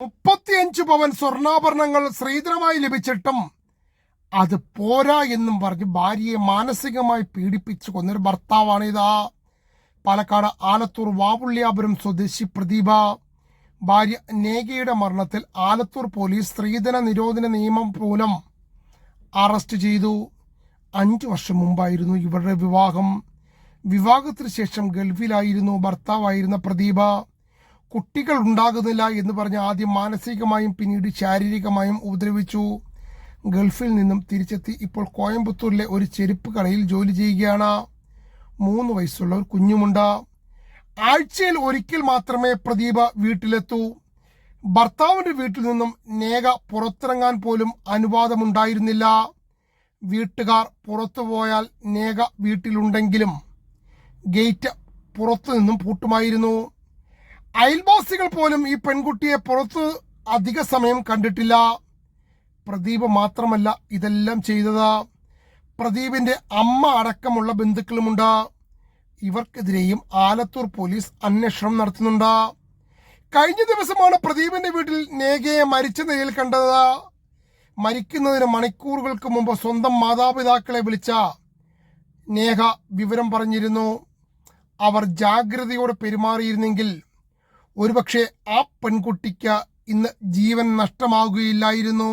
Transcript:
35 പവൻ സ്വർണ്ണാഭരണങ്ങൾ സ്ത്രീധനമായി ലഭിച്ചിട്ടും അത് പോരാ എന്നും പറഞ്ഞ് ഭാര്യയെ മാനസികമായി പീഡിപ്പിച്ചു കൊന്നൊരു ഭർത്താവാണിതാ. പാലക്കാട് ആലത്തൂർ വാവുള്ളിയാപുരം സ്വദേശി പ്രദീപ. ഭാര്യ നേഗയുടെ മരണത്തിൽ ആലത്തൂർ പോലീസ് സ്ത്രീധന നിരോധന നിയമം മൂലം അറസ്റ്റ് ചെയ്തു. 5 വർഷം മുമ്പായിരുന്നു ഇവരുടെ വിവാഹം. വിവാഹത്തിന് ശേഷം ഗൾഫിലായിരുന്നു ഭർത്താവായിരുന്ന പ്രദീപ. കുട്ടികൾ ഉണ്ടാകുന്നില്ല എന്ന് പറഞ്ഞ് ആദ്യം മാനസികമായും പിന്നീട് ശാരീരികമായും ഉപദ്രവിച്ചു. ഗൾഫിൽ നിന്നും തിരിച്ചെത്തി ഇപ്പോൾ കോയമ്പത്തൂരിലെ ഒരു ചെരുപ്പ് കടയിൽ ജോലി ചെയ്യുകയാണ്. 3 വയസ്സുള്ള ഒരു കുഞ്ഞുമുണ്ട്. ആഴ്ചയിൽ ഒരിക്കൽ മാത്രമേ പ്രദീപ വീട്ടിലെത്തൂ. ഭർത്താവിന്റെ വീട്ടിൽ നിന്നും നേഗ പുറത്തിറങ്ങാൻ പോലും അനുവാദമുണ്ടായിരുന്നില്ല. വീട്ടുകാർ പുറത്തു പോയാൽ നേഗ വീട്ടിലുണ്ടെങ്കിലും ഗേറ്റ് പുറത്തു നിന്നും പൂട്ടുമായിരുന്നു. അയൽവാസികൾ പോലും ഈ പെൺകുട്ടിയെ പുറത്ത് അധിക സമയം കണ്ടിട്ടില്ല. പ്രദീപ് മാത്രമല്ല ഇതെല്ലാം ചെയ്തത്. പ്രദീപിന്റെ അമ്മ അടക്കമുള്ള ബന്ധുക്കളുമുണ്ട്. ഇവർക്കെതിരെയും ആലത്തൂർ പോലീസ് അന്വേഷണം നടത്തുന്നുണ്ട്. കഴിഞ്ഞ ദിവസമാണ് പ്രദീപിന്റെ വീട്ടിൽ നേഗയെ മരിച്ച നിലയിൽ കണ്ടത്. മരിക്കുന്നതിന് മണിക്കൂറുകൾക്ക് മുമ്പ് സ്വന്തം മാതാപിതാക്കളെ വിളിച്ച നേഗ വിവരം പറഞ്ഞിരുന്നു. അവർ ജാഗ്രതയോടെ പെരുമാറിയിരുന്നെങ്കിൽ ഒരുപക്ഷെ ആ പെൺകുട്ടിക്ക് ഇന്ന് ജീവൻ നഷ്ടമാകുകയില്ലായിരുന്നു.